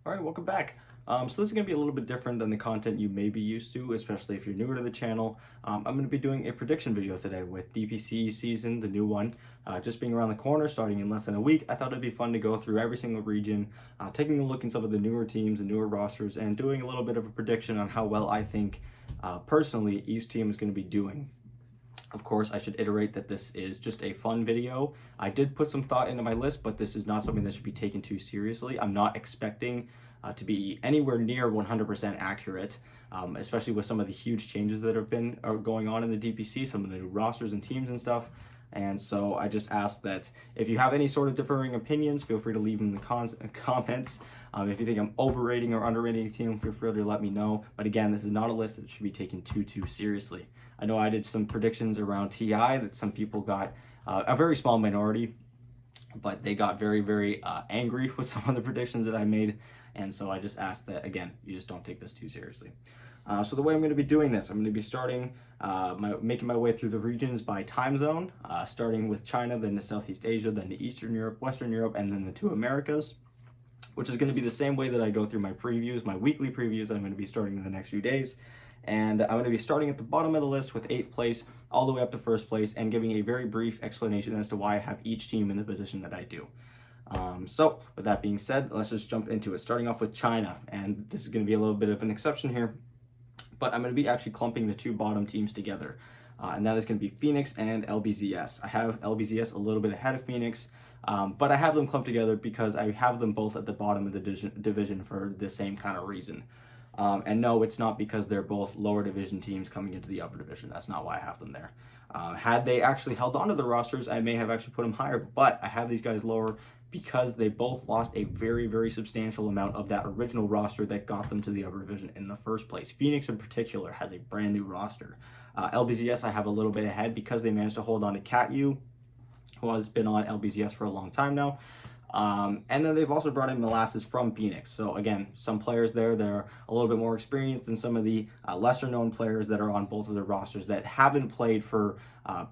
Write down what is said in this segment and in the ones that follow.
All right, welcome back. So this is going to be a little bit different than the content you may be used to, especially if you're newer to the channel. I'm going to be doing a prediction video today with DPC season, the new one, just being around the corner, starting in less than a week. I thought it'd be fun to go through every single region, taking a look at some of the newer teams and newer rosters, and doing a little bit of a prediction on how well I think, personally, each team is going to be doing. Of course, I should iterate that this is just a fun video. I did put some thought into my list, but this is not something that should be taken too seriously. I'm not expecting to be anywhere near 100% accurate, especially with some of the huge changes that are going on in the DPC, some of the new rosters and teams and stuff. And so I just ask that if you have any sort of differing opinions, feel free to leave them in the comments. If you think I'm overrating or underrating a team, feel free to let me know. But again, this is not a list that should be taken too seriously. I know I did some predictions around TI that some people got, a very small minority, but they got very angry with some of the predictions that I made. And so I just ask that, again, you just don't take this too seriously. So the way I'm going to be doing this, I'm going to be starting, making my way through the regions by time zone, starting with China, then to Southeast Asia, then to Eastern Europe, Western Europe, and then the two Americas, which is going to be the same way that I go through my previews, my weekly previews. I'm going to be starting in the next few days. And I'm going to be starting at the bottom of the list with 8th place all the way up to 1st place and giving a very brief explanation as to why I have each team in the position that I do. So with that being said, let's just jump into it. Starting off with China, and this is going to be a little bit of an exception here, but I'm going to be actually clumping the two bottom teams together. And that is going to be Phoenix and LBZS. I have LBZS a little bit ahead of Phoenix, but I have them clumped together because I have them both at the bottom of the division for the same kind of reason. And no, it's not because they're both lower division teams coming into the upper division. That's not why I have them there. Had they actually held on to the rosters, I may have actually put them higher, but I have these guys lower because they both lost a very substantial amount of that original roster that got them to the upper division in the first place. Phoenix in particular has a brand new roster. LBZS I have a little bit ahead because they managed to hold on to Cat-U, who has been on LBZS for a long time now. And then they've also brought in Molasses from Phoenix. So again, some players there that are a little bit more experienced than some of the lesser known players that are on both of their rosters that haven't played for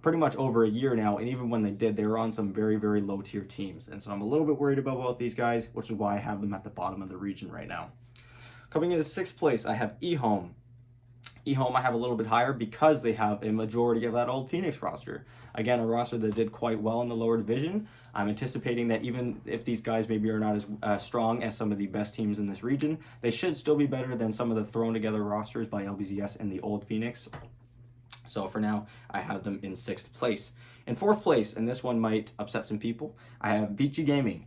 pretty much over a year now. And even when they did, they were on some very low tier teams. And so I'm a little bit worried about both these guys, which is why I have them at the bottom of the region right now. Coming into 6th place, I have eHome. eHome I have a little bit higher because they have a majority of that old Phoenix roster. Again, a roster that did quite well in the lower division. I'm anticipating that even if these guys maybe are not as strong as some of the best teams in this region, they should still be better than some of the thrown together rosters by LBZS and the old Phoenix. So for now, I have them in 6th place. In 4th place, and this one might upset some people, I have Beachy Gaming.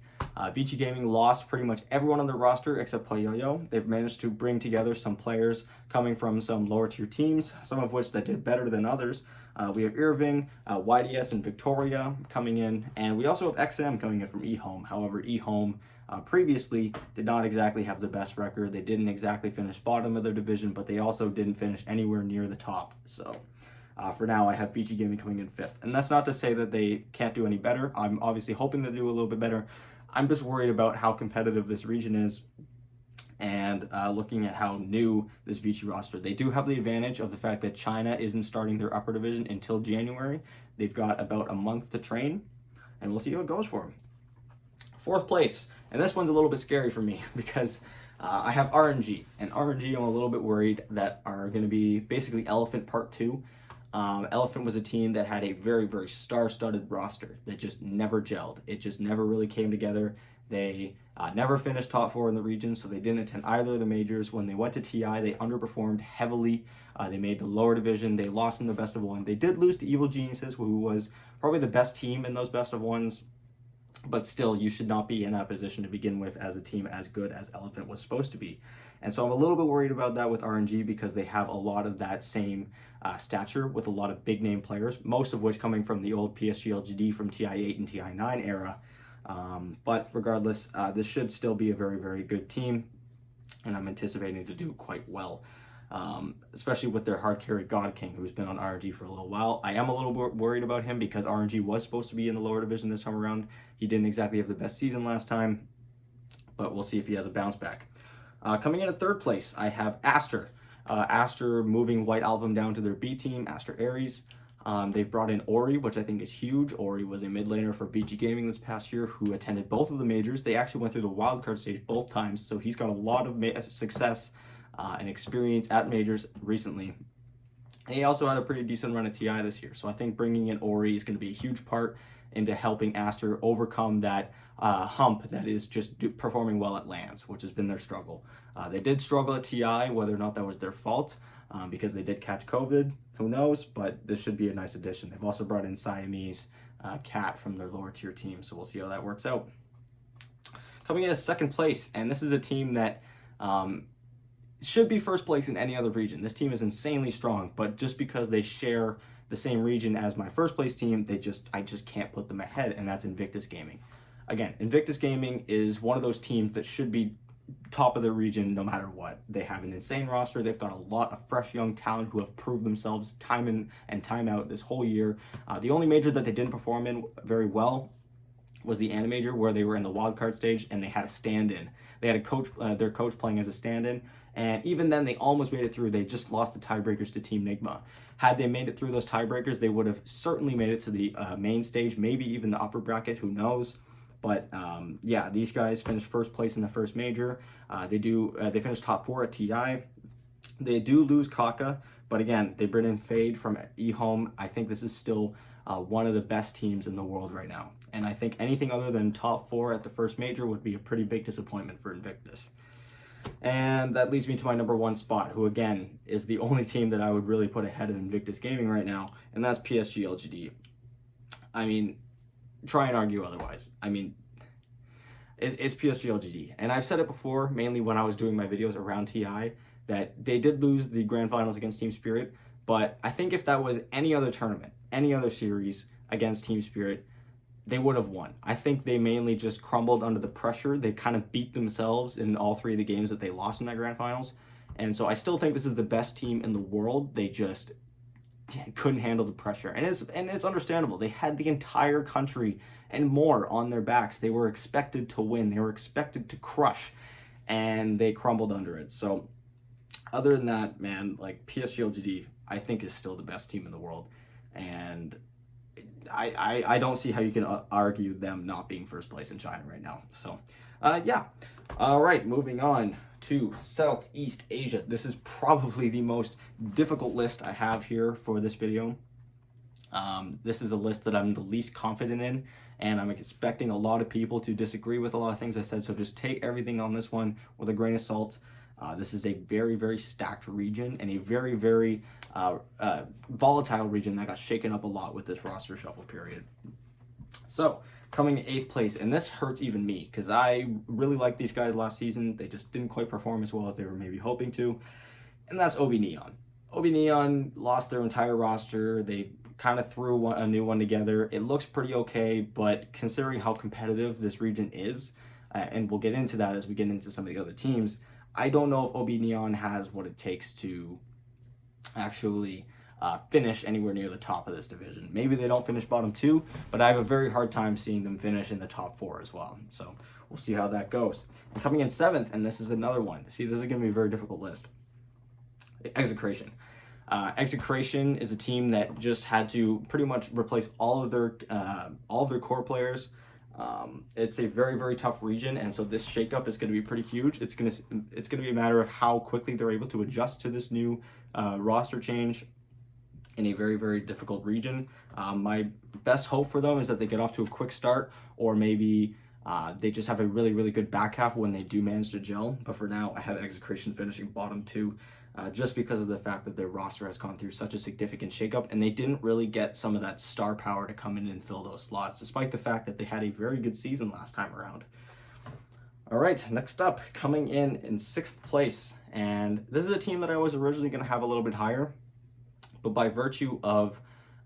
Beachy Gaming lost pretty much everyone on their roster except Poyoyo. They've managed to bring together some players coming from some lower tier teams, some of which that did better than others. We have Irving, YDS, and Victoria coming in, and we also have XM coming in from eHome. However, eHome previously did not exactly have the best record. They didn't exactly finish bottom of their division, but they also didn't finish anywhere near the top. So for now, I have Beachy Gaming coming in 5th. And that's not to say that they can't do any better. I'm obviously hoping to do a little bit better. I'm just worried about how competitive this region is and looking at how new this Beachy roster. They do have the advantage of the fact that China isn't starting their upper division until January. They've got about a month to train, and we'll see how it goes for them. 4th place, and this one's a little bit scary for me because I have RNG, and RNG I'm a little bit worried that are going to be basically Elephant Part 2. Elephant was a team that had a very star-studded roster that just never gelled. It just never really came together. They never finished top 4 in the region, so they didn't attend either of the majors. When they went to TI, they underperformed heavily. They made the lower division. They lost in the best of one. They did lose to Evil Geniuses, who was probably the best team in those best of ones. But still, you should not be in that position to begin with as a team as good as Elephant was supposed to be. And so I'm a little bit worried about that with RNG because they have a lot of that same stature with a lot of big name players, most of which coming from the old PSG LGD from TI8 and TI9 era. But regardless, this should still be a very good team, and I'm anticipating to do quite well. Especially with their hard carry God King, who's been on RNG for a little while. I am a little bit worried about him because RNG was supposed to be in the lower division this time around. He didn't exactly have the best season last time, but we'll see if he has a bounce back. Coming in at 3rd place, I have Aster. Aster moving White Album down to their B team, Aster Aries. They've brought in Ori, which I think is huge. Ori was a mid laner for Beachy Gaming this past year who attended both of the majors. They actually went through the wildcard stage both times, so he's got a lot of success and experience at majors recently. And he also had a pretty decent run at TI this year, so I think bringing in Ori is going to be a huge part into helping Aster overcome that hump that is just performing well at lands, which has been their struggle. They did struggle at TI, whether or not that was their fault, because they did catch COVID, who knows, but this should be a nice addition. They've also brought in Siamese Cat from their lower tier team, so we'll see how that works out. Coming in as second place, and this is a team that should be first place in any other region. This team is insanely strong, but just because they share the same region as my first place team, I just can't put them ahead, and that's Invictus Gaming. Again, Invictus Gaming is one of those teams that should be top of the region no matter what. They have an insane roster. They've got a lot of fresh young talent who have proved themselves time in and time out this whole year. The only major that they didn't perform in very well was the Anna major, where they were in the wildcard stage and they had a stand-in. They had a coach, their coach playing as a stand-in, and even then they almost made it through. They just lost the tiebreakers to Team Enigma. Had they made it through those tiebreakers, they would have certainly made it to the main stage, maybe even the upper bracket, who knows. But yeah, these guys finished first place in the first major. They finished top 4 at TI. They do lose Kaka, but again, they bring in Fade from eHome. I think this is still one of the best teams in the world right now. And I think anything other than top 4 at the first major would be a pretty big disappointment for Invictus. And that leads me to my number 1 spot, who again is the only team that I would really put ahead of Invictus Gaming right now, and that's PSG LGD. I mean, try and argue otherwise. I mean, it's PSG LGD. And I've said it before, mainly when I was doing my videos around TI, that they did lose the grand finals against Team Spirit, but I think if that was any other tournament, any other series against Team Spirit, they would have won. I think they mainly just crumbled under the pressure. They kind of beat themselves in all 3 of the games that they lost in that grand finals. And so I still think this is the best team in the world. They just couldn't handle the pressure, and it's understandable. They had the entire country and more on their backs. They were expected to win. They were expected to crush, and they crumbled under it. So other than that, man, like PSG LGD, I think is still the best team in the world, and I don't see how you can argue them not being first place in China right now. So yeah. All right, moving on to Southeast Asia. This is probably the most difficult list I have here for this video. This is a list that I'm the least confident in, and I'm expecting a lot of people to disagree with a lot of things I said, so just take everything on this one with a grain of salt. This is a very, very stacked region and a very, very volatile region that got shaken up a lot with this roster shuffle period. So, coming in 8th place, and this hurts even me because I really liked these guys last season. They just didn't quite perform as well as they were maybe hoping to, and that's OB Neon. OB Neon lost their entire roster. They kind of threw a new one together. It looks pretty okay, but considering how competitive this region is, and we'll get into that as we get into some of the other teams, I don't know if OB Neon has what it takes to actually finish anywhere near the top of this division. Maybe they don't finish bottom 2, but I have a very hard time seeing them finish in the top 4 as well. So we'll see how that goes. And coming in 7th, and this is another one. See, this is going to be a very difficult list. Execration. Execration is a team that just had to pretty much replace all of their core players. It's a very, very tough region, and so this shakeup is going to be pretty huge. It's going to be a matter of how quickly they're able to adjust to this new roster change in a very, very difficult region. My best hope for them is that they get off to a quick start, or maybe they just have a really, really good back half when they do manage to gel. But for now, I have Execration finishing bottom 2. Just because of the fact that their roster has gone through such a significant shakeup, and they didn't really get some of that star power to come in and fill those slots, despite the fact that they had a very good season last time around. All right, next up, coming in 6th place, and this is a team that I was originally going to have a little bit higher, but by virtue of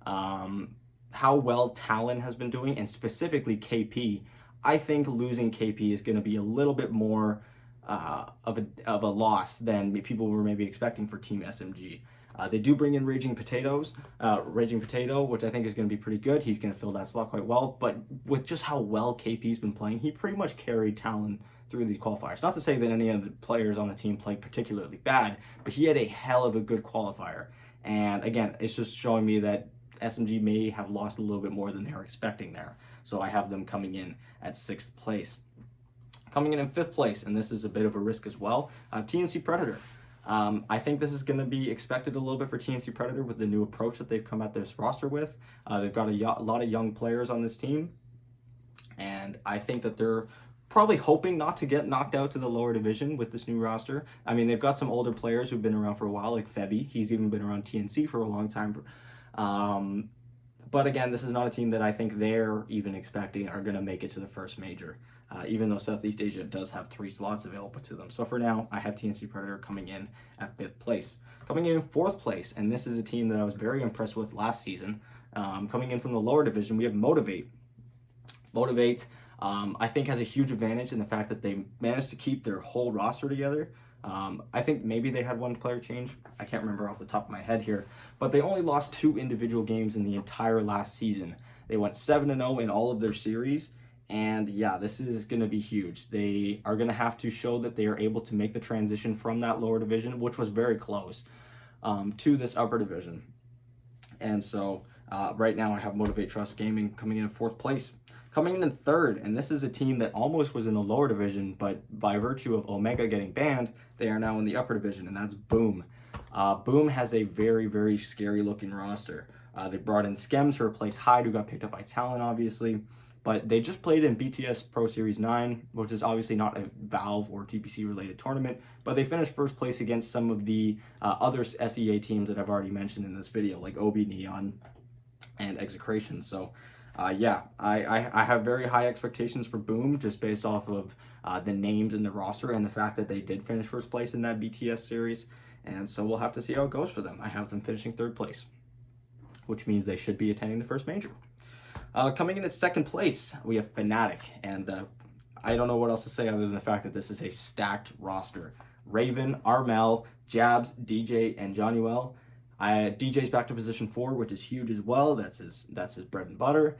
how well Talon has been doing, and specifically KP, I think losing KP is going to be a little bit more of a loss than people were maybe expecting for Team SMG. They do bring in Raging Potato, which I think is going to be pretty good. He's going to fill that slot quite well, but with just how well KP's been playing, he pretty much carried Talon through these qualifiers. Not to say that any of the players on the team played particularly bad, but he had a hell of a good qualifier. And again, it's just showing me that SMG may have lost a little bit more than they were expecting there. So I have them coming in at 6th place. Coming in 5th place, and this is a bit of a risk as well, Tnc Predator. I think this is going to be expected a little bit for Tnc Predator with the new approach that they've come at this roster with. They've got a lot of young players on this team, and I think that they're probably hoping not to get knocked out to the lower division with this new roster. I mean, they've got some older players who've been around for a while, like Febby. He's even been around TNC for a long time. But again, this is not a team that I think they're even expecting are going to make it to the first major, even though Southeast Asia does have 3 slots available to them. So for now, I have Tnc Predator coming in at 5th place. Coming in 4th place, and this is a team that I was very impressed with last season. Coming in from the lower division, we have Motivate. Motivate, I think, has a huge advantage in the fact that they managed to keep their whole roster together. I think maybe they had 1 player change. I can't remember off the top of my head here, but they only lost 2 individual games in the entire last season. They went 7-0 in all of their series, and yeah, this is going to be huge. They are going to have to show that they are able to make the transition from that lower division, which was very close, to this upper division. And so right now I have Motivate Trust Gaming coming in 4th place. Coming in 3rd, and this is a team that almost was in the lower division, but by virtue of Omega getting banned, they are now in the upper division, and that's Boom. Boom has a very, very scary looking roster. They brought in Skems to replace Hyde, who got picked up by Talon, obviously, but they just played in BTS Pro Series 9, which is obviously not a Valve or TPC related tournament, but they finished 1st place against some of the other SEA teams that I've already mentioned in this video, like OB Neon and Execration. So yeah, I have very high expectations for Boom just based off of the names in the roster and the fact that they did finish 1st place in that BTS series. And so we'll have to see how it goes for them. I have them finishing 3rd place, which means they should be attending the first major. Coming in at 2nd place, we have Fnatic. And I don't know what else to say other than the fact that this is a stacked roster. Raven, Armel, Jabs, DJ, and Johnnyuel. DJ's back to position 4, which is huge as well. That's his bread and butter.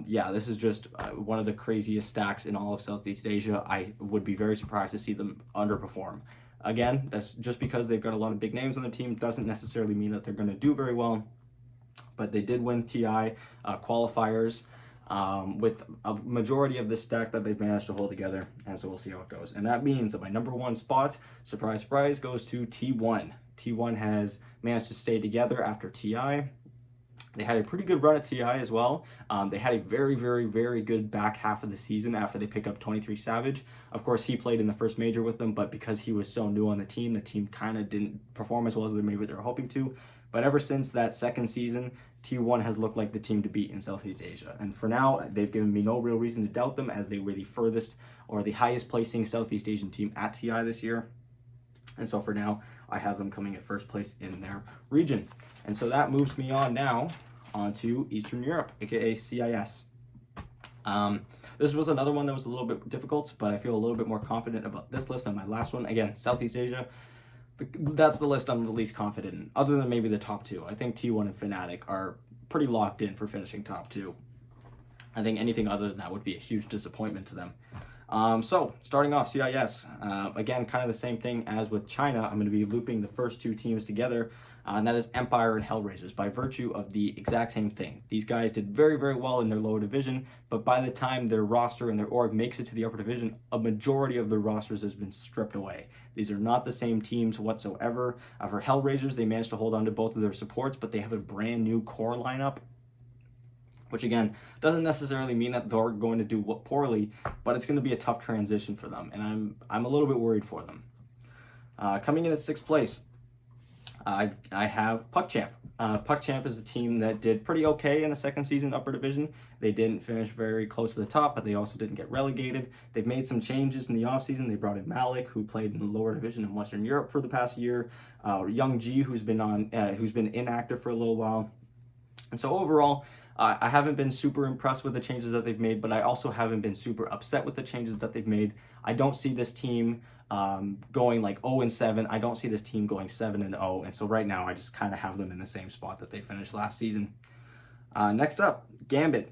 Yeah, this is just one of the craziest stacks in all of Southeast Asia. I would be very surprised to see them underperform. Again, that's just because they've got a lot of big names on the team. Doesn't necessarily mean that they're going to do very well. But they did win TI qualifiers with a majority of this stack that they've managed to hold together. And so we'll see how it goes. And that means that my number 1 spot, surprise, surprise, goes to T1. T1 has managed to stay together after TI. They had a pretty good run at TI as well. They had a very, very, very good back half of the season after they picked up 23 Savage. Of course, he played in the first major with them, but because he was so new on the team kind of didn't perform as well as maybe they were hoping to. But ever since that 2nd season, T1 has looked like the team to beat in Southeast Asia. And for now, they've given me no real reason to doubt them, as they were the furthest or the highest placing Southeast Asian team at TI this year. And so for now, I have them coming at 1st place in their region. And so that moves me on now onto Eastern Europe, aka CIS. This was another one that was a little bit difficult, but I feel a little bit more confident about this list than my last one. Again, Southeast Asia, that's the list I'm the least confident in, other than maybe the top 2. I think T1 and Fnatic are pretty locked in for finishing top 2. I think anything other than that would be a huge disappointment to them. So starting off CIS, again, kind of the same thing as with China. I'm going to be looping the first 2 teams together, and that is Empire and Hellraisers, by virtue of the exact same thing. These guys did very, very well in their lower division, but by the time their roster and their org makes it to the upper division, a majority of their rosters has been stripped away. These are not the same teams whatsoever. For Hellraisers, they managed to hold on to both of their supports, but they have a brand new core lineup, which again doesn't necessarily mean that they're going to do poorly, but it's going to be a tough transition for them, and I'm a little bit worried for them. Coming in at 6th place, I have PuckChamp. PuckChamp is a team that did pretty okay in the 2nd season upper division. They didn't finish very close to the top, but they also didn't get relegated. They've made some changes in the offseason. They brought in Malik, who played in the lower division in Western Europe for the past year. Young G, who's been inactive for a little while. And so overall, I haven't been super impressed with the changes that they've made, but I also haven't been super upset with the changes that they've made. I don't see this team going like 0-7. I don't see this team going 7-0. And so right now I just kind of have them in the same spot that they finished last season. Next up, Gambit.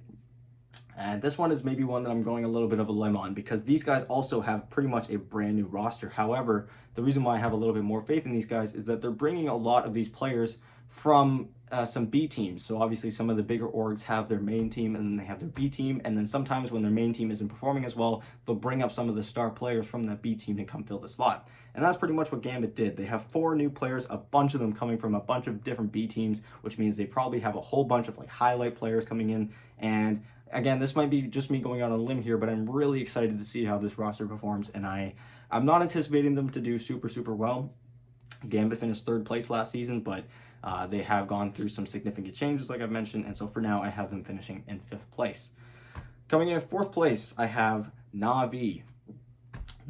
And this one is maybe one that I'm going a little bit of a limb on because these guys also have pretty much a brand new roster. However, the reason why I have a little bit more faith in these guys is that they're bringing a lot of these players from some B teams. So obviously some of the bigger orgs have their main team and then they have their B team. And then sometimes when their main team isn't performing as well, they'll bring up some of the star players from that B team to come fill the slot. And that's pretty much what Gambit did. They have 4 new players, a bunch of them coming from a bunch of different B teams, which means they probably have a whole bunch of like highlight players coming in. And again, this might be just me going out on a limb here, but I'm really excited to see how this roster performs, and I'm not anticipating them to do super well. Gambit finished 3rd place last season, but they have gone through some significant changes, like I've mentioned, and so for now, I have them finishing in 5th place. Coming in 4th place, I have Navi.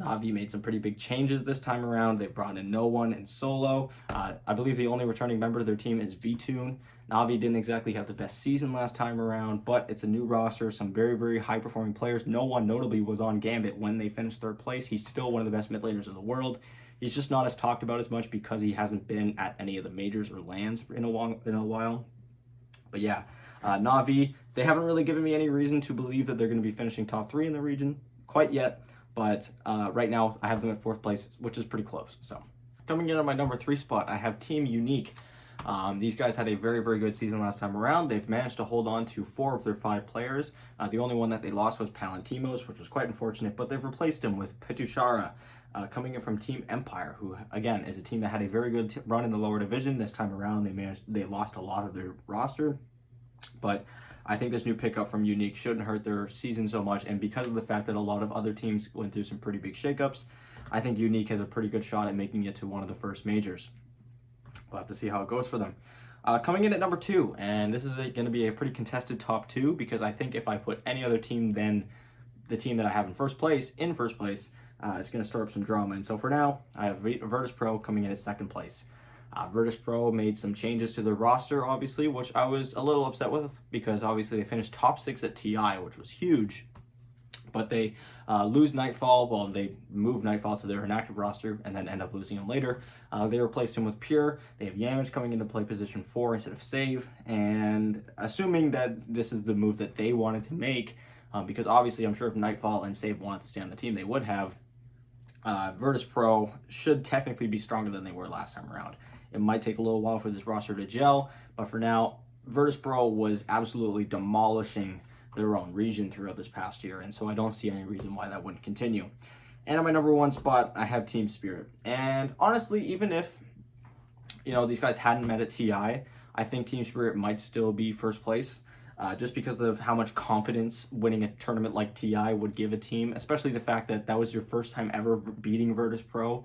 Navi made some pretty big changes this time around. They've brought in no one in solo. I believe the only returning member of their team is Vtoon. Navi didn't exactly have the best season last time around, but it's a new roster, some very high-performing players. No one notably was on Gambit when they finished 3rd place. He's still one of the best mid laners in the world. He's just not as talked about as much because he hasn't been at any of the majors or LANs in a while. But yeah, Navi, they haven't really given me any reason to believe that they're going to be finishing top 3 in the region quite yet. But right now, I have them at 4th place, which is pretty close. So coming in at my number 3 spot, I have Team Unique. These guys had a very good season last time around. They've managed to hold on to 4 of their 5 players. The only one that they lost was Palantimos, which was quite unfortunate, but they've replaced him with Petushara, coming in from Team Empire, who again is a team that had a very good run in the lower division. This time around, they lost a lot of their roster, but I think this new pickup from Unique shouldn't hurt their season so much, and because of the fact that a lot of other teams went through some pretty big shakeups, I think Unique has a pretty good shot at making it to one of the first majors. We'll have to see how it goes for them. Coming in at number 2, and this is going to be a pretty contested top 2 because I think if I put any other team than the team that I have in first place, it's going to stir up some drama. And so for now, I have Virtus Pro coming in at 2nd place. Virtus Pro made some changes to their roster, obviously, which I was a little upset with because obviously they finished top 6 at TI, which was huge. But they lose Nightfall. Well, they move Nightfall to their inactive roster and then end up losing him later. They replaced him with Pure. They have Yamage coming into play position 4 instead of Save. And assuming that this is the move that they wanted to make, because obviously I'm sure if Nightfall and Save wanted to stay on the team, they would have. Virtus Pro should technically be stronger than they were last time around. It might take a little while for this roster to gel, but for now, Virtus Pro was absolutely demolishing their own region throughout this past year, and so I don't see any reason why that wouldn't continue. And at my number 1 spot, I have Team Spirit. And honestly, even if these guys hadn't met at TI, I think Team Spirit might still be first place, just because of how much confidence winning a tournament like TI would give a team, especially the fact that that was your first time ever beating Virtus Pro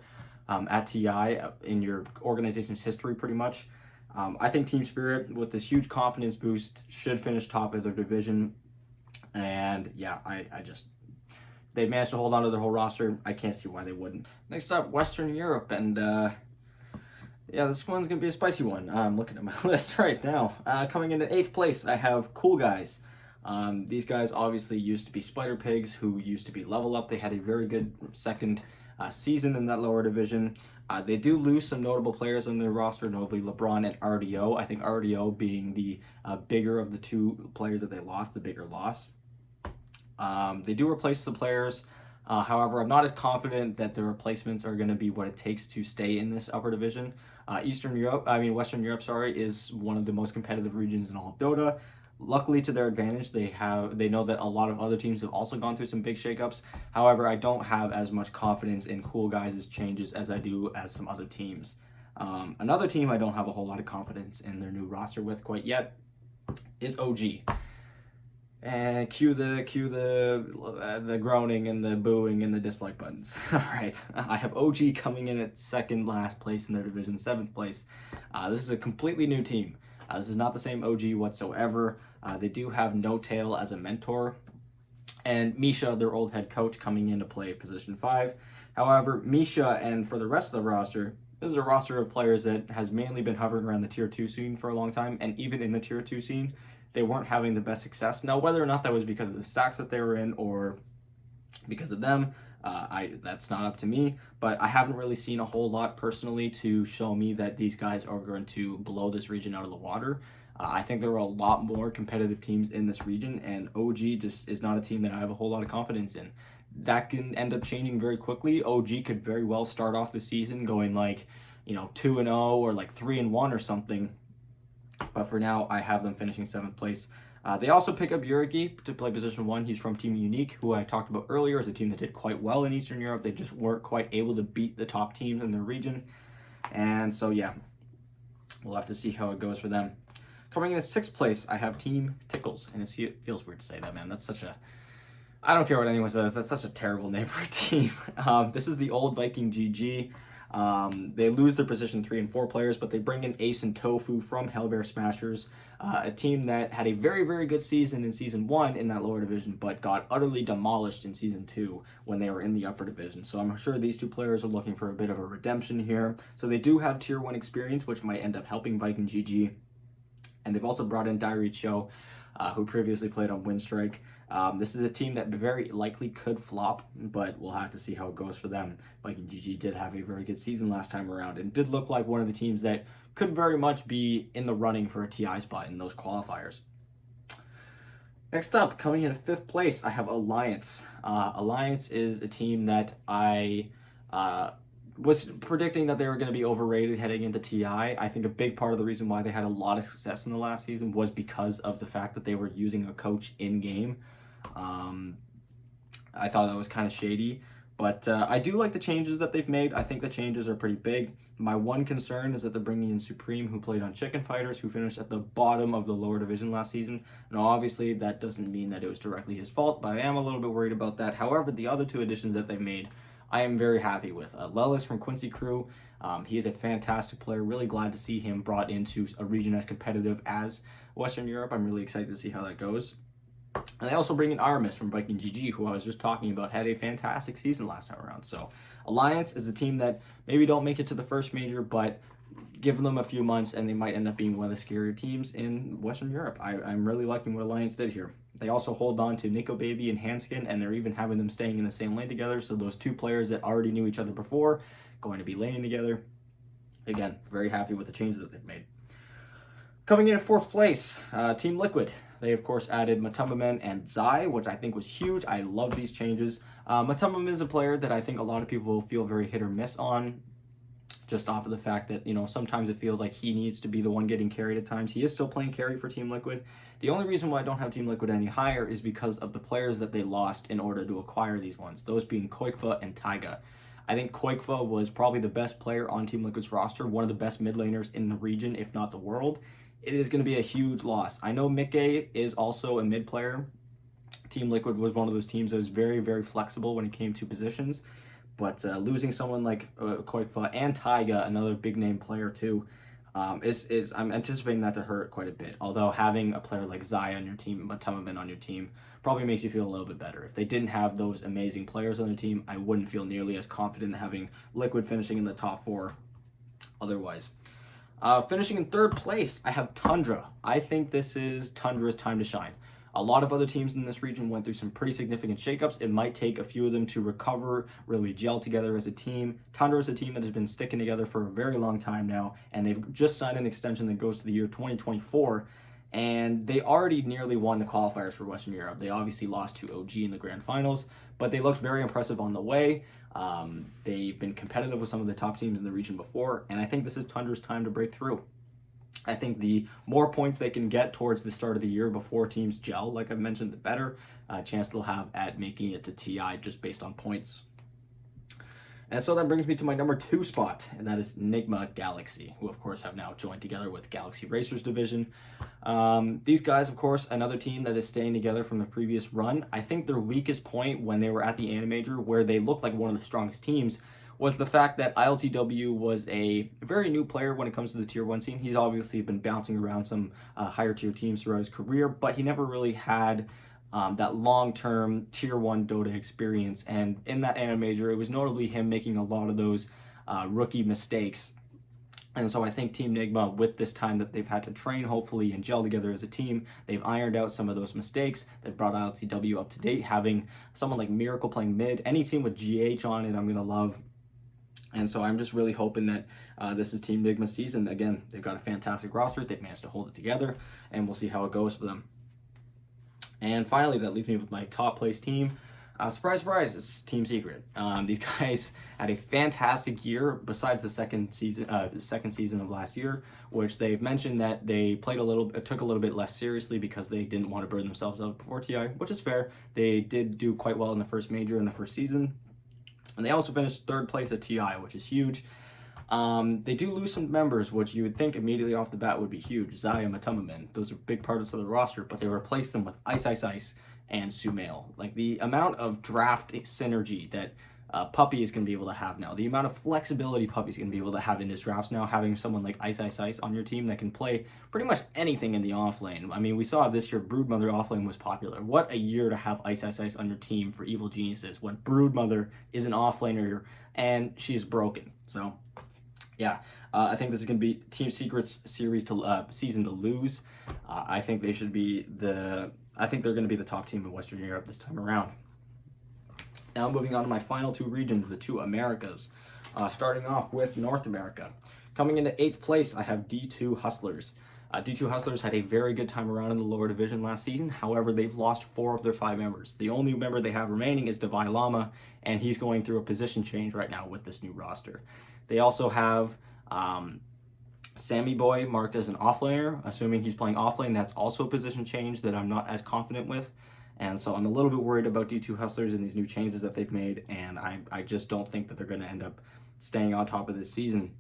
at TI in your organization's history, pretty much. I think Team Spirit, with this huge confidence boost, should finish top of their division. And yeah, they've managed to hold on to their whole roster. I can't see why they wouldn't. Next up, Western Europe, and yeah, this one's gonna be a spicy one. I'm looking at my list right now. Coming into 8th place, I have Cool Guys. These guys obviously used to be Spider Pigs, who used to be Level Up. They had a very good second season in that lower division. They do lose some notable players on their roster, notably LeBron and RDO. I think RDO being the bigger of the 2 players that they lost, the bigger loss. They do replace the players. However, I'm not as confident that the replacements are going to be what it takes to stay in this upper division. Western Europe, is one of the most competitive regions in all of Dota. Luckily, to their advantage, they know that a lot of other teams have also gone through some big shakeups. However, I don't have as much confidence in Cool Guys' changes as I do as some other teams. Another team I don't have a whole lot of confidence in their new roster with quite yet is OG. And cue the groaning and the booing and the dislike buttons. All right, I have OG coming in at 2nd last place in their division, 7th place. This is a completely new team. This is not the same OG whatsoever. They do have No Tail as a mentor, and Misha, their old head coach, coming in to play position 5. However, Misha and for the rest of the roster, this is a roster of players that has mainly been hovering around the tier 2 scene for a long time, and even in the tier 2 scene, they weren't having the best success. Now, whether or not that was because of the stacks that they were in or because of them, that's not up to me, but I haven't really seen a whole lot personally to show me that these guys are going to blow this region out of the water. I think there are a lot more competitive teams in this region, and OG just is not a team that I have a whole lot of confidence in. That can end up changing very quickly. OG could very well start off the season going like, 2-0 or like 3-1 or something. But for now, I have them finishing 7th place. They also pick up Yurigi to play position 1. He's from Team Unique, who I talked about earlier as a team that did quite well in Eastern Europe. They just weren't quite able to beat the top teams in their region. And so, yeah, we'll have to see how it goes for them. Coming in 6th place, I have Team Tickles. And it feels weird to say that, man. That's such a... I don't care what anyone says. That's such a terrible name for a team. This is the old Viking GG. They lose their position 3 and 4 players, but they bring in Ace and Tofu from Hellbear Smashers, a team that had a very, very good season in Season 1 in that lower division, but got utterly demolished in Season 2 when they were in the upper division. So I'm sure these 2 players are looking for a bit of a redemption here. So they do have Tier 1 experience, which might end up helping Viking GG. And they've also brought in Diary Cho, who previously played on Windstrike. This is a team that very likely could flop, but we'll have to see how it goes for them. Viking GG did have a very good season last time around and did look like one of the teams that could very much be in the running for a TI spot in those qualifiers. Next up, coming in 5th place, I have Alliance. Alliance is a team that I was predicting that they were going to be overrated heading into TI. I think a big part of the reason why they had a lot of success in the last season was because of the fact that they were using a coach in-game. I thought that was kind of shady, but I do like the changes that they've made. I think the changes are pretty big. My one concern is that they're bringing in Supreme, who played on Chicken Fighters, who finished at the bottom of the lower division last season. Now, obviously, that doesn't mean that it was directly his fault, but I am a little bit worried about that. However, the other 2 additions that they've made, I am very happy with. Lelis from Quincy Crew, he is a fantastic player. Really glad to see him brought into a region as competitive as Western Europe. I'm really excited to see how that goes. And they also bring in Aramis from Viking GG, who I was just talking about, had a fantastic season last time around. So Alliance is a team that maybe don't make it to the first major, but give them a few months and they might end up being one of the scarier teams in Western Europe. I'm really liking what Alliance did here. They also hold on to Nico Baby and Handskin, and they're even having them staying in the same lane together. So those 2 players that already knew each other before, going to be laning together. Again, very happy with the changes that they've made. Coming in at 4th place, Team Liquid. They, of course, added Matumbamen and Zai, which I think was huge. I love these changes. Matumbamen is a player that I think a lot of people will feel very hit or miss on, just off of the fact that, sometimes it feels like he needs to be the one getting carried at times. He is still playing carry for Team Liquid. The only reason why I don't have Team Liquid any higher is because of the players that they lost in order to acquire these ones, those being Koikfa and Taiga. I think Koikfa was probably the best player on Team Liquid's roster, one of the best mid laners in the region, if not the world. It is going to be a huge loss. I know Mickey is also a mid player. Team Liquid was one of those teams that was very, very flexible when it came to positions. But losing someone like Koikfa and Taiga, another big name player too, I'm anticipating that to hurt quite a bit. Although having a player like Zai on your team, Matumbamen on your team, probably makes you feel a little bit better. If they didn't have those amazing players on their team, I wouldn't feel nearly as confident having Liquid finishing in the top 4 otherwise. Finishing in 3rd place, I have Tundra. I think this is Tundra's time to shine. A lot of other teams in this region went through some pretty significant shakeups. It might take a few of them to recover, really gel together as a team. Tundra is a team that has been sticking together for a very long time now, and they've just signed an extension that goes to the year 2024, and they already nearly won the qualifiers for Western Europe. They obviously lost to OG in the grand finals, but they looked very impressive on the way. They've been competitive with some of the top teams in the region before, and I think this is Tundra's time to break through. I think the more points they can get towards the start of the year before teams gel, like I've mentioned, the better chance they'll have at making it to TI just based on points. And so that brings me to my number 2 spot, and that is Enigma Galaxy, who of course have now joined together with Galaxy Racers Division. These guys, of course, another team that is staying together from the previous run. I think their weakest point when they were at the Animajor, where they looked like one of the strongest teams, was the fact that ILTW was a very new player when it comes to the Tier 1 scene. He's obviously been bouncing around some higher tier teams throughout his career, but he never really had that long-term Tier 1 Dota experience. And in that Animajor, it was notably him making a lot of those rookie mistakes. And so I think Team Enigma, with this time that they've had to train, hopefully, and gel together as a team, they've ironed out some of those mistakes. They've brought ILTW up to date, having someone like Miracle playing mid. Any team with GH on it, I'm going to love. And so I'm just really hoping that this is Team Enigma's season. Again, they've got a fantastic roster. They've managed to hold it together, and we'll see how it goes for them. And finally, that leaves me with my top place team. Surprise, surprise, it's Team Secret. These guys had a fantastic year besides the second season of last year, which they've mentioned that they took a little bit less seriously because they didn't want to burn themselves out before TI, which is fair. They did do quite well in the first major in the first season. And they also finished 3rd place at TI, which is huge. They do lose some members, which you would think immediately off the bat would be huge. Zaya, Matumamin, those are big parts of the roster, but they replaced them with Ice Ice Ice and Sumail. Like, the amount of draft synergy that Puppy is going to be able to have now, the amount of flexibility Puppy's going to be able to have in his drafts now, having someone like Ice Ice Ice on your team that can play pretty much anything in the offlane. I mean, we saw this year Broodmother offlane was popular. What a year to have Ice Ice Ice on your team for Evil Geniuses when Broodmother is an offlaner and she's broken. So yeah, I think this is going to be Team Secret's season to lose. I think they should be I think they're going to be the top team in Western Europe this time around. Now moving on to my final 2 regions, the 2 Americas. Starting off with North America. Coming into 8th place, I have D2 Hustlers. D2 Hustlers had a very good time around in the lower division last season. However, they've lost 4 of their 5 members. The only member they have remaining is Devi Lama, and he's going through a position change right now with this new roster. They also have Sammy Boy marked as an offlaner. Assuming he's playing offlane, that's also a position change that I'm not as confident with. And so I'm a little bit worried about D2 Hustlers and these new changes that they've made, and I just don't think that they're going to end up staying on top of this season.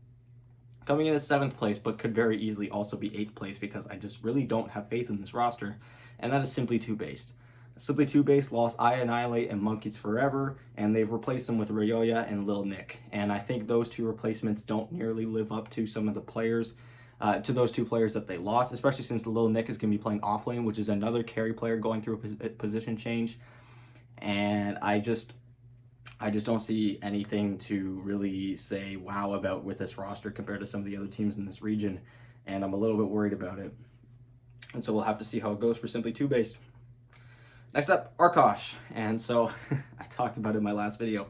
Coming in at 7th place, but could very easily also be 8th place because I just really don't have faith in this roster, and that is Simply 2 Based. Simply 2 Based lost I Annihilate and Monkeys Forever, and they've replaced them with Ryoya and Lil Nick. And I think those 2 replacements don't nearly live up to some of the players, to those 2 players that they lost, especially since Lil Nick is going to be playing offlane, which is another carry player going through a position change. And I just don't see anything to really say wow about with this roster compared to some of the other teams in this region, and I'm a little bit worried about it. And so we'll have to see how it goes for Simply 2 Based. Next up, Arkosh. And so I talked about it in my last video.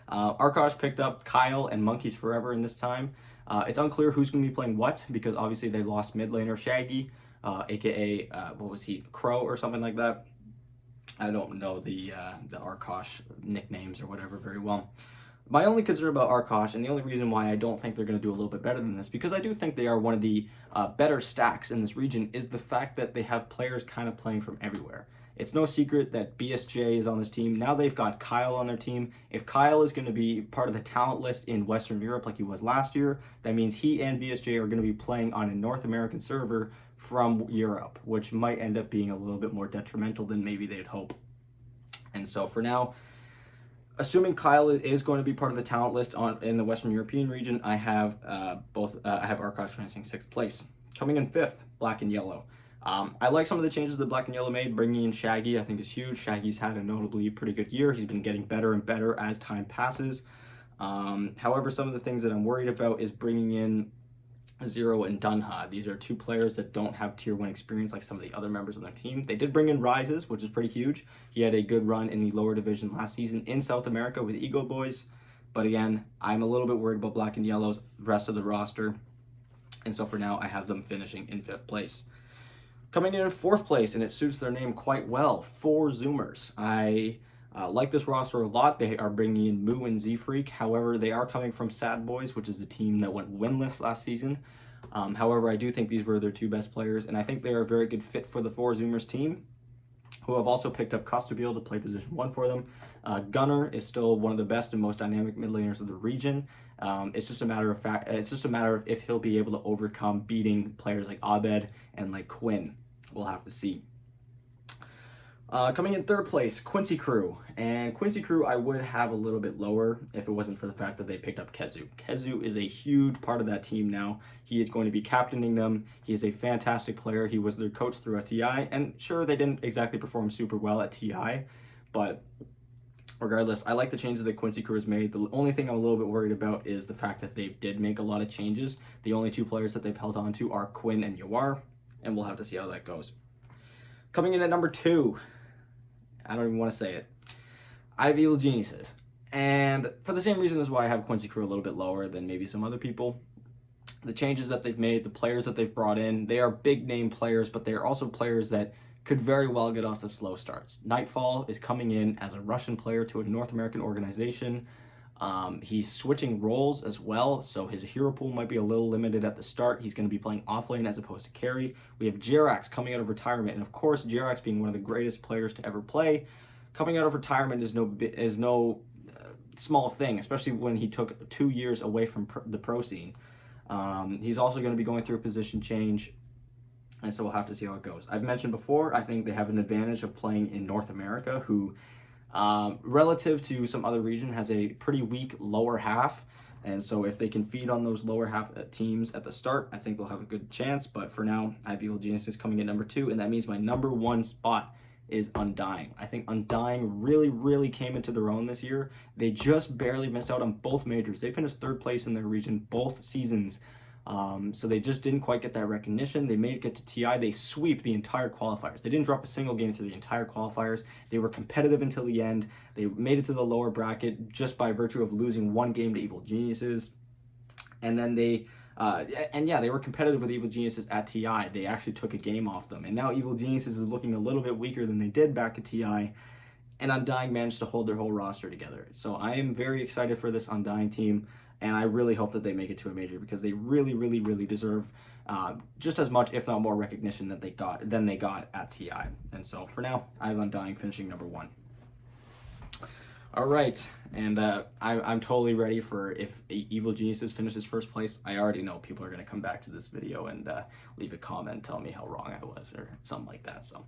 Arkosh picked up Kyle and Monkeys Forever in this time. It's unclear who's going to be playing what because obviously they lost mid laner Shaggy, aka what was he, Crow or something like that. I don't know the Arkosh nicknames or whatever very well. My only concern about Arkosh, and the only reason why I don't think they're going to do a little bit better than this, because I do think they are one of the better stacks in this region, is the fact that they have players kind of playing from everywhere. It's no secret that BSJ is on this team. Now they've got Kyle on their team. If Kyle is going to be part of the talent list in Western Europe like he was last year, that means he and BSJ are going to be playing on a North American server from Europe, which might end up being a little bit more detrimental than maybe they'd hope. And so for now, assuming Kyle is going to be part of the talent list in the Western European region, I have I have Arkosh finishing 6th place. Coming in 5th, Black and Yellow. I like some of the changes that Black and Yellow made. Bringing in Shaggy I think is huge. Shaggy's had a notably pretty good year. He's been getting better and better as time passes. However, some of the things that I'm worried about is bringing in Zero and Dunha. These are 2 players that don't have tier 1 experience like some of the other members on their team. They did bring in Rises, which is pretty huge. He had a good run in the lower division last season in South America with Ego Boys. But again, I'm a little bit worried about Black and Yellow's rest of the roster. And so for now, I have them finishing in 5th place. Coming in 4th place, and it suits their name quite well, 4 Zoomers. I like this roster a lot. They are bringing in Moo and Z-Freak. However, they are coming from Sad Boys, which is the team that went winless last season. However, I do think these were their 2 best players, and I think they are a very good fit for the 4 Zoomers team, who have also picked up Costabil to play position 1 for them. Gunner is still one of the best and most dynamic mid laners of the region. It's just a matter of if he'll be able to overcome beating players like Abed and like Quinn. We'll have to see. Coming in 3rd place, Quincy Crew. And Quincy Crew I would have a little bit lower if it wasn't for the fact that they picked up Kezu. Kezu is a huge part of that team now. He is going to be captaining them. He is a fantastic player. He was their coach through a TI. And sure, they didn't exactly perform super well at TI, but regardless, I like the changes that Quincy Crew has made. The only thing I'm a little bit worried about is the fact that they did make a lot of changes. The only 2 players that they've held on to are Quinn and Yawar, and we'll have to see how that goes. Coming in at number 2, I don't even want to say it, I have Evil Geniuses. And for the same reason as why I have Quincy Crew a little bit lower than maybe some other people, the changes that they've made, the players that they've brought in, they are big name players, but they are also players that could very well get off to slow starts. Nightfall is coming in as a Russian player to a North American organization. He's switching roles as well, so his hero pool might be a little limited at the start. He's going to be playing offlane as opposed to carry. We have Jerax coming out of retirement, and of course, Jerax being one of the greatest players to ever play, coming out of retirement is no small thing, especially when he took 2 years away from the pro scene. He's also going to be going through a position change, and so we'll have to see how it goes. I've mentioned before, I think they have an advantage of playing in North America, who relative to some other region has a pretty weak lower half, and so if they can feed on those lower half teams at the start, I think they'll have a good chance. But for now, I have Evil Geniuses coming in number 2, and that means my number 1 spot is Undying. I think Undying really came into their own this year. They just barely missed out on both majors. They finished 3rd place in their region both seasons. So they just didn't quite get that recognition. They made it get to TI. They sweep the entire qualifiers. They didn't drop a single game through the entire qualifiers. They were competitive until the end. They made it to the lower bracket just by virtue of losing 1 game to Evil Geniuses. And then they were competitive with Evil Geniuses at TI. They actually took a game off them. And now Evil Geniuses is looking a little bit weaker than they did back at TI. And Undying managed to hold their whole roster together. So I am very excited for this Undying team. And I really hope that they make it to a major, because they really deserve just as much, if not more, recognition that they got at TI. And so for now, I have Undying finishing number 1. All right, and I'm totally ready for if Evil Geniuses finishes 1st place. I already know people are going to come back to this video and leave a comment telling me how wrong I was or something like that. So,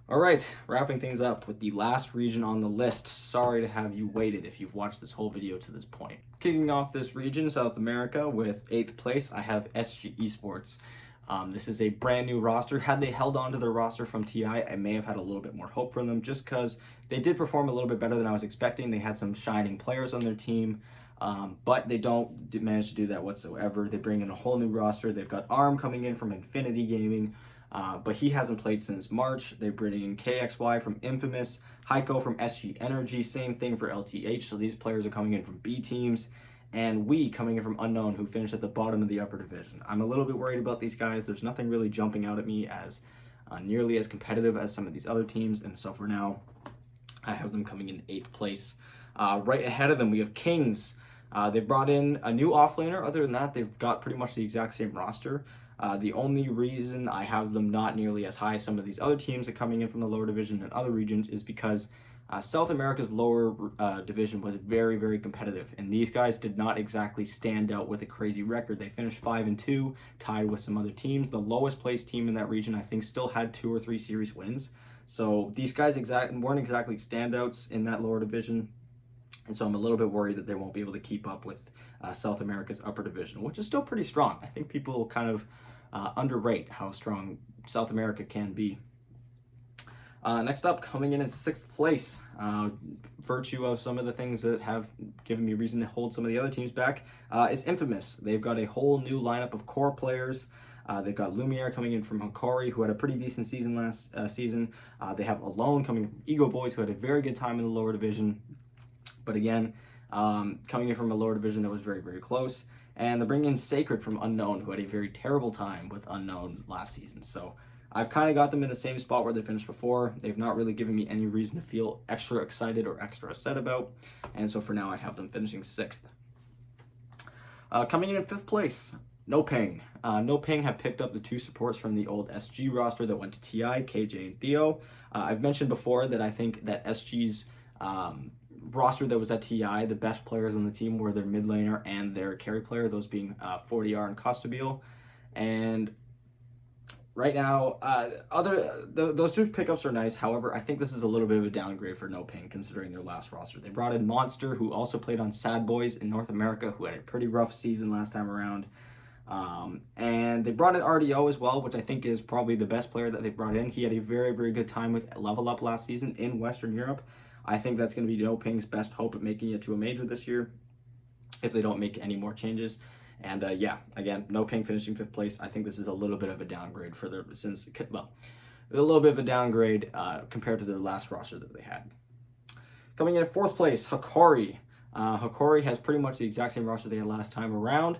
all right, wrapping things up with the last region on the list. Sorry to have you waited if you've watched this whole video to this point. Kicking off this region, South America, with 8th place, I have SG Esports. This is a brand new roster. Had they held on to their roster from TI, I may have had a little bit more hope from them, just because they did perform a little bit better than I was expecting. They had some shining players on their team, but they don't manage to do that whatsoever. They bring in a whole new roster. They've got ARM coming in from Infinity Gaming, but he hasn't played since March. They bring in KXY from Infamous, Heiko from SG Energy, same thing for LTH. So these players are coming in from B teams. And we coming in from Unknown, who finished at the bottom of the upper division. I'm a little bit worried about these guys. There's nothing really jumping out at me as nearly as competitive as some of these other teams. And so for now, I have them coming in 8th place. Right ahead of them, we have Kings. They've brought in a new offlaner. Other than that, they've got pretty much the exact same roster. The only reason I have them not nearly as high as some of these other teams that are coming in from the lower division and other regions is because South America's lower division was very competitive, and these guys did not exactly stand out with a crazy record. They finished 5-2, tied with some other teams. The lowest placed team in that region, I think, still had 2 or 3 series wins. So these guys weren't exactly standouts in that lower division, and so I'm a little bit worried that they won't be able to keep up with South America's upper division, which is still pretty strong. I think people kind of underrate how strong South America can be. Next up, coming in 6th place, virtue of some of the things that have given me reason to hold some of the other teams back, is Infamous. They've got a whole new lineup of core players. They've got Lumiere coming in from Hikari, who had a pretty decent season last season. They have Alone coming from Ego Boys, who had a very good time in the lower division. But again, coming in from a lower division that was very close. And they're bringing in Sacred from Unknown, who had a very terrible time with Unknown last season. So I've kind of got them in the same spot where they finished before. They've not really given me any reason to feel extra excited or extra upset about. And so for now, I have them finishing 6th. Coming in 5th place, No Ping. No Ping have picked up the 2 supports from the old SG roster that went to TI, KJ and Theo. I've mentioned before that I think that SG's roster that was at TI, the best players on the team were their mid laner and their carry player, those being 40R and Costabile. And right now, those 2 pickups are nice. However, I think this is a little bit of a downgrade for No Ping considering their last roster. They brought in Monster, who also played on Sad Boys in North America, who had a pretty rough season last time around. And they brought in RDO as well, which I think is probably the best player that they brought in. He had a very good time with Level Up last season in Western Europe. I think that's going to be No Ping's best hope at making it to a major this year, if they don't make any more changes. And yeah, again, No Ping finishing 5th place. I think this is a little bit of a downgrade for their, a little bit of a downgrade compared to their last roster that they had. Coming in at 4th place, Hikari. Hikari has pretty much the exact same roster they had last time around,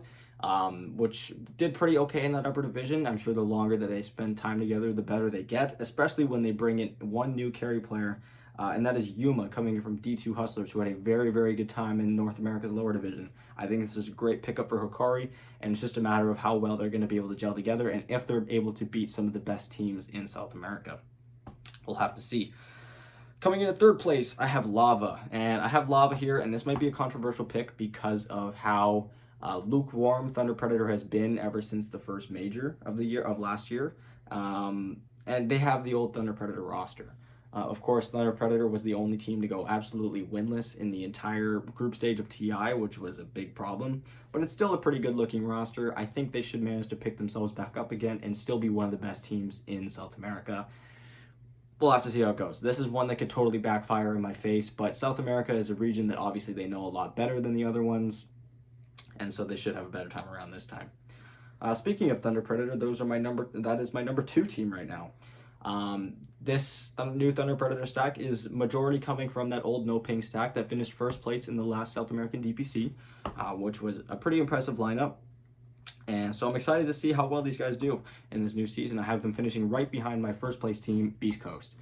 which did pretty okay in that upper division. I'm sure the longer that they spend time together, the better they get, especially when they bring in one new carry player, and that is Yuma, coming from D2 Hustlers, who had a very, very good time in North America's lower division. I think this is a great pickup for Hikari, and it's just a matter of how well they're going to be able to gel together and if they're able to beat some of the best teams in South America. We'll have to see. Coming in at 3rd place, I have Lava, and I have Lava here, and this might be a controversial pick because of how lukewarm Thunder Predator has been ever since the first major of the year of last year, and they have the old Thunder Predator roster. Of course, Thunder Predator was the only team to go absolutely winless in the entire group stage of TI, which was a big problem, but it's still a pretty good looking roster. I think they should manage to pick themselves back up again and still be one of the best teams in South America. We'll have to see how it goes. This is one that could totally backfire in my face, but South America is a region that obviously they know a lot better than the other ones, and so they should have a better time around this time. Speaking of Thunder Predator, that is my number 2 team right now. This new Thunder Predator stack is majority coming from that old No Ping stack that finished 1st place in the last South American DPC, which was a pretty impressive lineup. And so I'm excited to see how well these guys do in this new season. I have them finishing right behind my 1st place team, Beast Coast.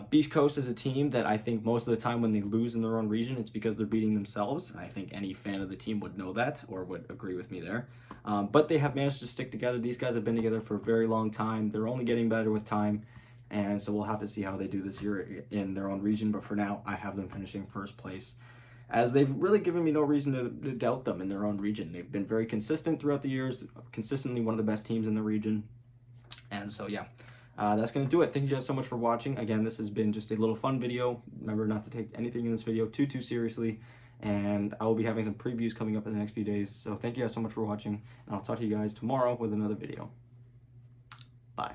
Beast Coast is a team that I think most of the time when they lose in their own region, it's because they're beating themselves. And I think any fan of the team would know that or would agree with me there. But they have managed to stick together. These guys have been together for a very long time. They're only getting better with time. And so we'll have to see how they do this year in their own region. But for now, I have them finishing 1st place, as they've really given me no reason to doubt them in their own region. They've been very consistent throughout the years, consistently one of the best teams in the region. And so, yeah, that's going to do it. Thank you guys so much for watching. Again, this has been just a little fun video. Remember not to take anything in this video too seriously. And I will be having some previews coming up in the next few days. So thank you guys so much for watching, and I'll talk to you guys tomorrow with another video. Bye.